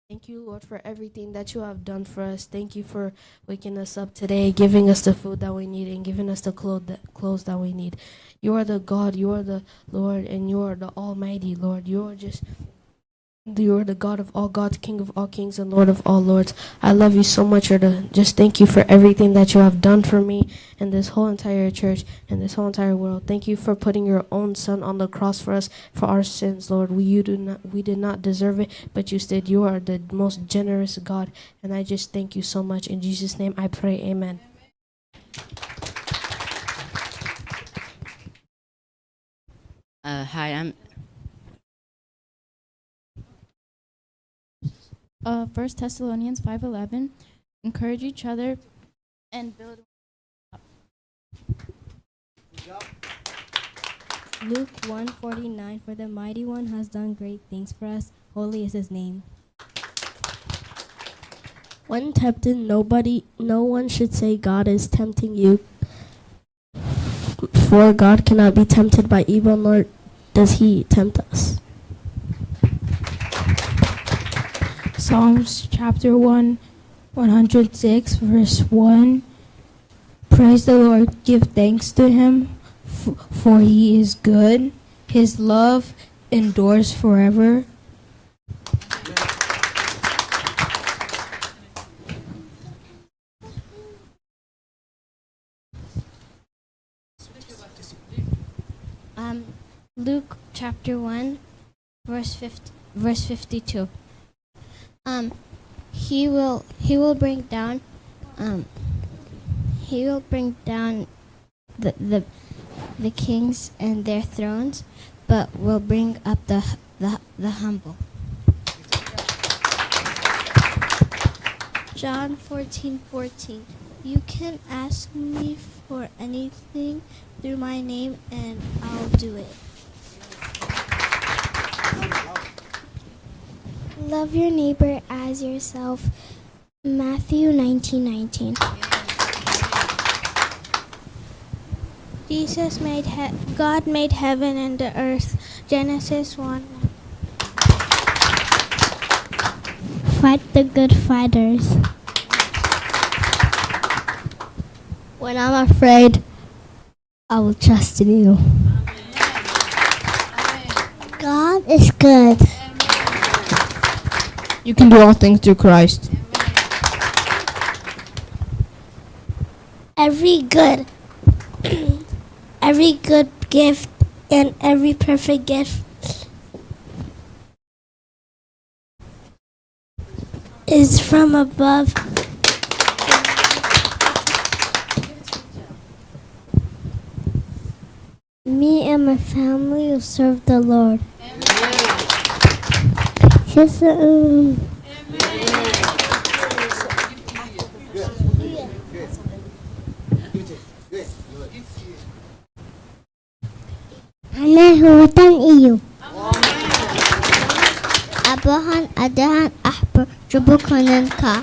Thank you, Lord, for everything that you have done for us. Thank you for waking us up today, giving us the food that we need, and giving us the clothes that we need. You are the God, you are the Lord, and you are the Almighty, Lord. You are the God of all gods, King of all kings, and Lord of all lords. I love you so much, Lord. Just thank you for everything that you have done for me and this whole entire church and this whole entire world. Thank you for putting your own Son on the cross for us, for our sins, Lord. We did not deserve it, but you said you are the most generous God, and I just thank you so much. In Jesus' name I pray, amen. Hi, I'm 1 Thessalonians 5:11. Encourage each other and build up. Luke 1:49. For the mighty one has done great things for us. Holy is his name. When tempted, no one should say God is tempting you. For God cannot be tempted by evil, nor does he tempt us. Psalms chapter 106, verse 1. Praise the Lord, give thanks to him, for he is good. His love endures forever. Luke chapter 1, verse 52. He will bring down the kings and their thrones, but will bring up the humble. John 14:14. You can ask me for anything through my name, and I'll do it. Love your neighbor as yourself. Matthew 19:19. God made heaven and the earth. Genesis 1. Fight the good fighters. When I'm afraid, I will trust in you. God is good. You can do all things through Christ. Every good gift and every perfect gift is from above. Me and my family will serve the Lord. Yes, Anahutan iyo. Abahan adahan ahbar jubukanan ka.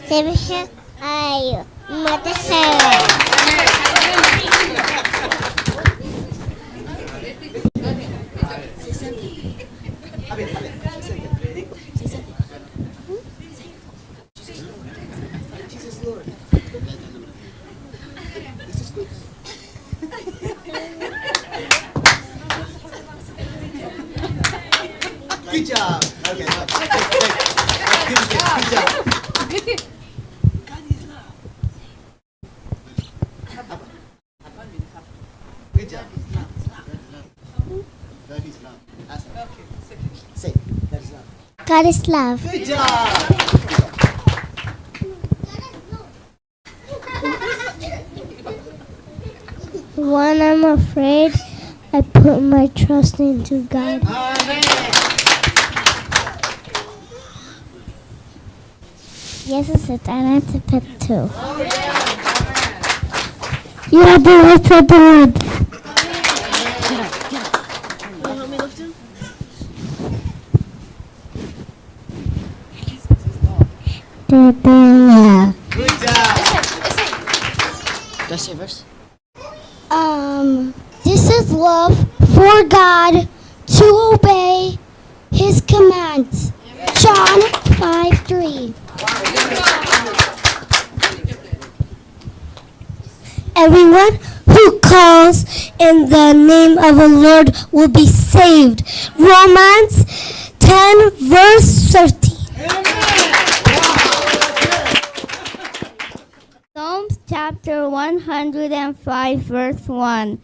Sebehe ayo matahara. Good job. Okay. Good job. Good job. That is love. Say, that is love. God is love. Good job. When I'm afraid, I put my trust into God. Amen. Jesus ህጻናት ፈቱ። You are the light of the world. Good job. Does say verse? This is love for God to obey His commands. John 5:3. Everyone who calls in the name of the Lord will be saved. Romans 10 verse 13. Psalms chapter 105 verse 1.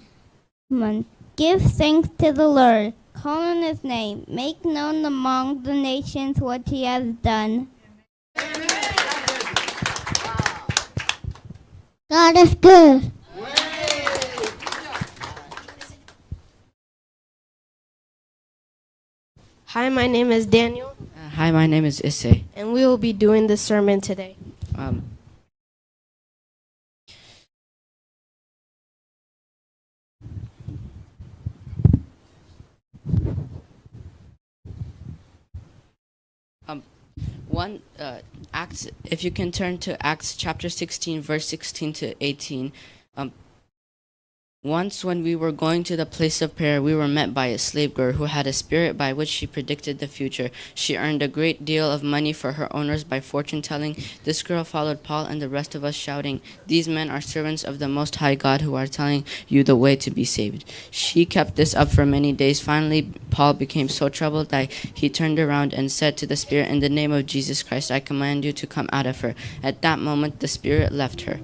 Give thanks to the Lord. Call on His name. Make known among the nations what He has done. God is good. Hi, my name is Daniel, Hi, my name is Issei. and we will be doing this sermon today. Acts. If you can turn to Acts chapter 16, verse 16 to 18. Once when we were going to the place of prayer, we were met by a slave girl who had a spirit by which she predicted the future. She earned a great deal of money for her owners by fortune telling. This girl followed Paul and the rest of us, shouting, "These men are servants of the Most High God who are telling you the way to be saved." She kept this up for many days. Finally, Paul became so troubled that he turned around and said to the spirit, "In the name of Jesus Christ, I command you to come out of her." At that moment, the spirit left her.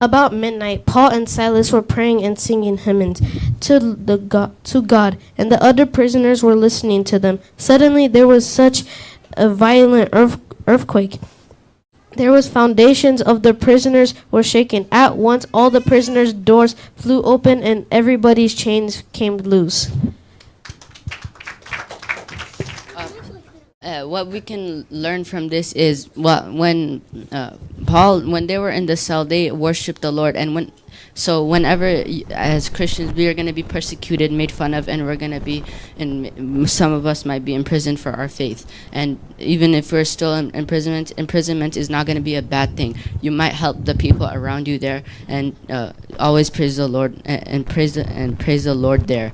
About midnight, Paul and Silas were praying and singing hymns to God, and the other prisoners were listening to them. Suddenly there was such a violent earthquake. There was foundations of the prisoners were shaken. At once all the prisoners' doors flew open and everybody's chains came loose. What we can learn from this is when they were in the cell, they worshiped the Lord, and whenever as Christians we are going to be persecuted, made fun of, and we're going to be, and some of us might be imprisoned for our faith. And even if we're still in imprisonment is not going to be a bad thing. You might help the people around you there, and always praise the Lord and praise the Lord there.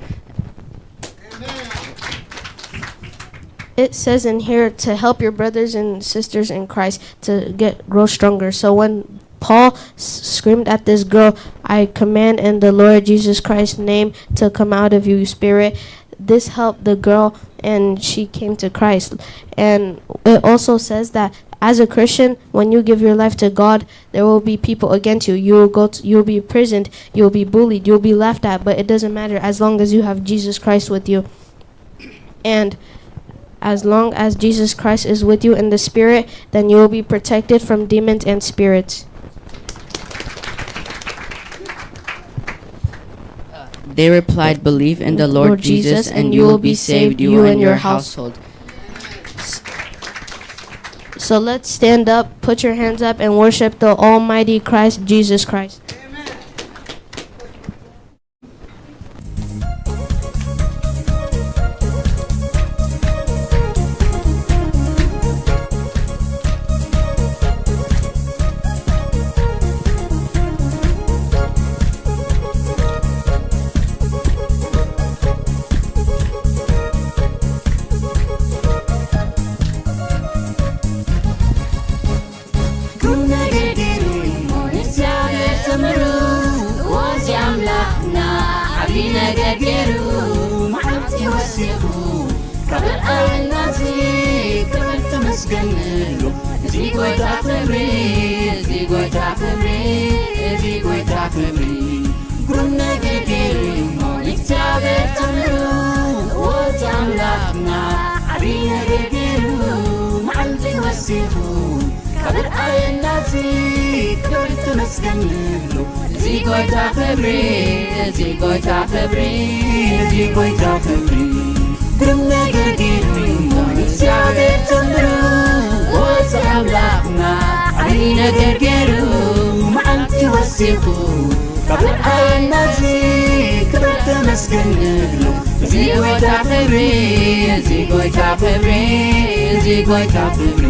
It says in here to help your brothers and sisters in Christ to grow stronger. So when Paul screamed at this girl, "I command in the Lord Jesus Christ's name to come out of you, spirit," this helped the girl and she came to Christ. And it also says that as a Christian, when you give your life to God, there will be people against you. You'll be imprisoned, you'll be bullied, you'll be laughed at, but it doesn't matter as long as you have Jesus Christ with you. And as long as Jesus Christ is with you in the spirit, then you will be protected from demons and spirits. They replied, "Believe in the Lord Jesus and you will be saved, you and your household." So let's stand up, put your hands up, and worship the Almighty Christ, Jesus Christ. እዚህ ጎይታ ክብሪ እዚህ ጎይታ ክብሪ እዚህ ጎይታ ክብሪ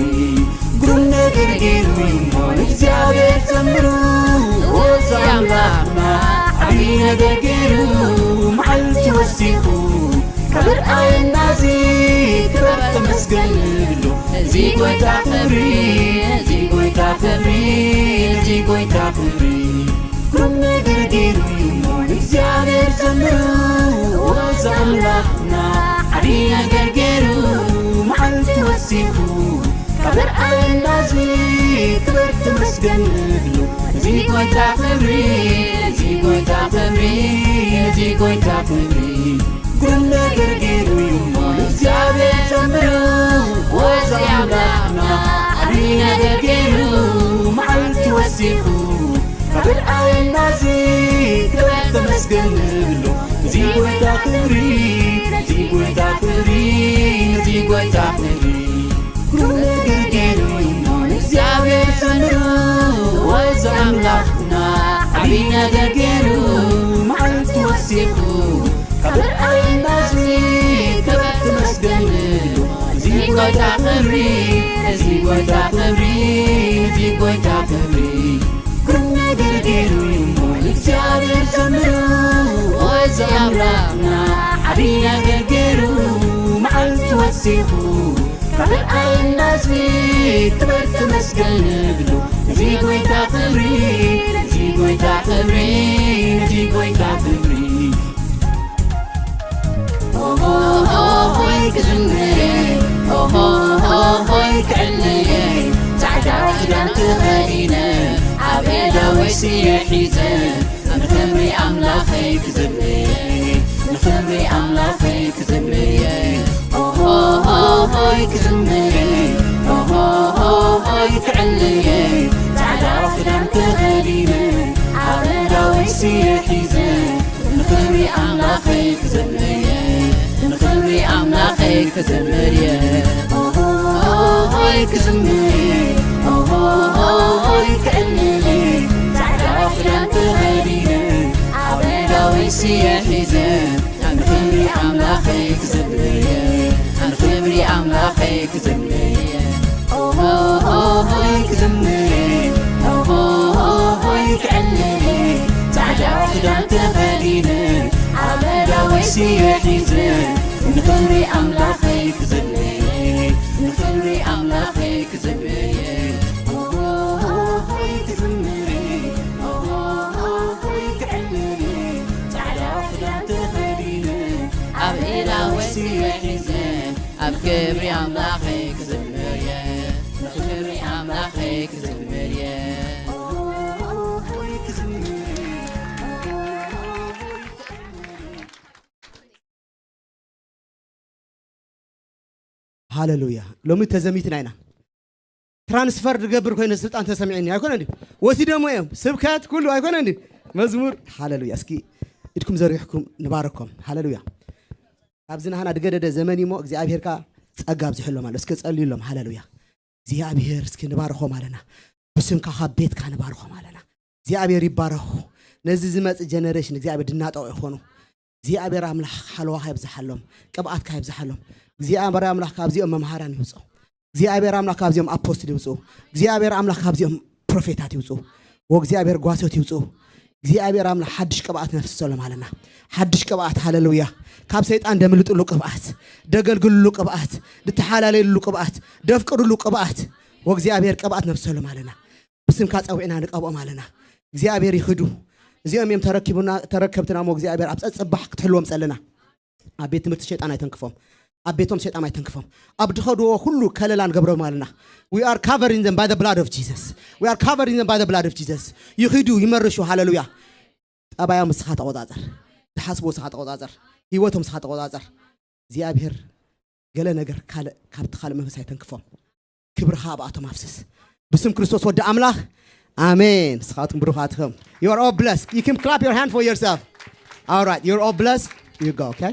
ግሩም ነገር ገይሩ ይሞን እግዚአብሔር ዘምሩ ወዛ አምላክና ዓብይ ነገር ገይሩ መዓልቲ ወሲኹ ክብር ኣየናዚ ክብር ተመስገን ብሎ እዚህ ጎይታ ክብሪ እዚህ ጎይታ ክብሪ እዚህ ጎይታ ክብሪ ግሩም ነገር ገይሩ ይሞን እግዚአብሔር ዘምሩ ወዛ አምላክና ዓብይ ነገር ገይሩ መዓልቲ ወሲኹ ክብር ኣየናዚ ክብር ተመስገን ብሎ እዚህ ጎይታ ክብሪ እዚህ ጎይታ ክብሪ እዚህ ጎይታ ክብሪ ግሩም ነገር ገይሩ ይሞን እግዚአብሔር ዘምሩ ወዛ አምላክና ዓብይ ነገር ገይሩ መዓልቲ ወሲኹ ክብር ኣየናዚ ክብር ተመስገን ብሎ እዚህ ጎይታ ክብሪ እዚህ ጎይታ ክብሪ እዚህ ጎይታ ክብሪ ግሩም ነገር ገይሩ ይሞን እግዚአብሔር ዘምሩ ወዛ አምላክና ዓብይ ነገር ገይሩ መዓልቲ ወሲኹ ክብር ኣየናዚ ክብር ተመስገን ብሎ እዚህ ጎይታ ክብሪ እዚህ ጎይታ ክብሪ እዚህ ጎይታ ክብሪ ግሩም ነገር ገይሩ ይሞን እግዚአብሔር ዘምሩ ወዛ አምላክና ዓብይ ነገር ገይሩ መዓልቲ ወሲኹ ክብር ኣየናዚ ክብር ተመስገን ብሎ እዚህ ጎይታ ክብሪ እዚህ ጎይታ ክብሪ እዚህ ጎይታ ክብሪ ሆይ ክዝምረ ሆይ ክዕልየ ጻዕዳ ክዳን ተኸዲነ ኣብ ኤዳወይ ስየ ሒዘ ንኽብሪ ኣምላኸይ ክዘምርየ ንኽብሪ ኣምላኸይ ክዘምርየ ሆይ ክዝምረ ሆይ ክዕልየ ጻዕዳ ክዳን ተኸዲነ ኣብ ኤዳወይ ስየ ሒዘ ንኽብሪ ኣምላኸይ ክዘምርየ ንኽብሪ ኣምላኸይ ክዘምርየ ሆይ ክዝምረ ሆይ ክዕልየ ጻዕዳ ክዳን ተኸዲነ ኣብ ኤዳወይ ስየ ሒዘ ንኽብሪ ኣምላኸይ ክዘምርየ ንኽብሪ ኣምላኸይ ክዘምርየ ሆይ ክዝምረ ሆይ ክዕልየ ጻዕዳ ክዳን ተኸዲነ ኣብ ኤዳወይ ስየ ሒዘ ንኽብሪ ኣምላኸይ ክዘምርየ ንኽብሪ ኣምላኸይ ክዘምርየ ሆይ ክዝምረ ሆይ ክዕልየ ጻዕዳ ክዳን ተኸዲነ ኣብ ኤዳወይ ስየ ሒዘ ኣብ ክብሪ ኣምላኸይ ክዘምርየ ንኽብሪ ኣምላኸይ ክዘምርየ ሃሌሉያ ሎሚ ተዘሚትና ኢና ትራንስፈር ድገብር ኮይኑ ስልጣን ተሰሚዕኒ ኣይኮነ እንዴ ወሲ ደሞ እዮም ስብከት ኩሉ ኣይኮነ እንዴ መዝሙር ሃሌሉያ እስኪ ኢድኩም ዘሪሕኩም ንባረኮም ሃሌሉያ ኣብዚ ናህና ድገደደ ዘመን ሞ እግዚኣብሔርካ ጸጋ ብዝሕሎም ኣሎ እስኪ ጸልዩሎም ሃሌሉያ እግዚኣብሔር እስኪ ንባረኾም ኣለና ብስምካ ካብ ቤትካ ንባረኾም ኣለና እግዚኣብሔር ይባረኹ ነዚ ዝመጽእ ጀነሬሽን እግዚኣብሔር ድናጠቑ ይኾኑ እግዚኣብሔር ኣምላኽ ሓለዋኻ ይብዝሓሎም ቅብኣትካ ይብዝሓሎም እግዚአብሔር አምላክ ካብዚኦም መምሃራን ይውጹ እግዚአብሔር አምላክ ካብዚኦም አፖስትል ይውጹ እግዚአብሔር አምላክ ካብዚኦም ፕሮፌታት ይውጹ ወእግዚአብሔር ጓሶት ይውጹ እግዚአብሔር አምላክ ሐድሽ ቅብአት ነፍስ ሰለም አለና ሐድሽ ቅብአት ሃሌሉያ ካብ ሰይጣን ደምልጥሉ ቅብአት ደገልግሉ ቅብአት ድተሓላለሉ ቅብአት ደፍቅሩሉ ቅብአት ወእግዚአብሔር ቅብአት ነፍስ ሰለም አለና ብስምካ ጸውዕና ንቀብኦም አለና እግዚአብሔር ይኽዱ እዚኦም የም ተረከብትና ሞ እግዚአብሔር አብጸ ጽባህ ክትሕልዎም ጸለና አቤት ትምህርት ሰይጣን አይተንክፎም አቤቶም ሰይጣን አይተንክፎም አብድኸዶ ሁሉ ከለላን ገብረው ማለና we are covering them by the blood of Jesus we are covering them by the blood of Jesus ይኽዱ ይመርሹ ሃሌሉያ ጠባያው መስኻ ተቆጣጣር ተሐስቦ መስኻ ተቆጣጣር ህይወቶም መስኻ ተቆጣጣር እግዚአብሔር ገለ ነገር ካብቲ ካለ መንፈስ አይተንክፎም ክብርኻ አባቶም አፍስስ በስም ክርስቶስ ወደ አምላክ አሜን ስኻቱም ብሩኻትኩም you are all blessed you can clap your hand for yourself all right you're all blessed you go okay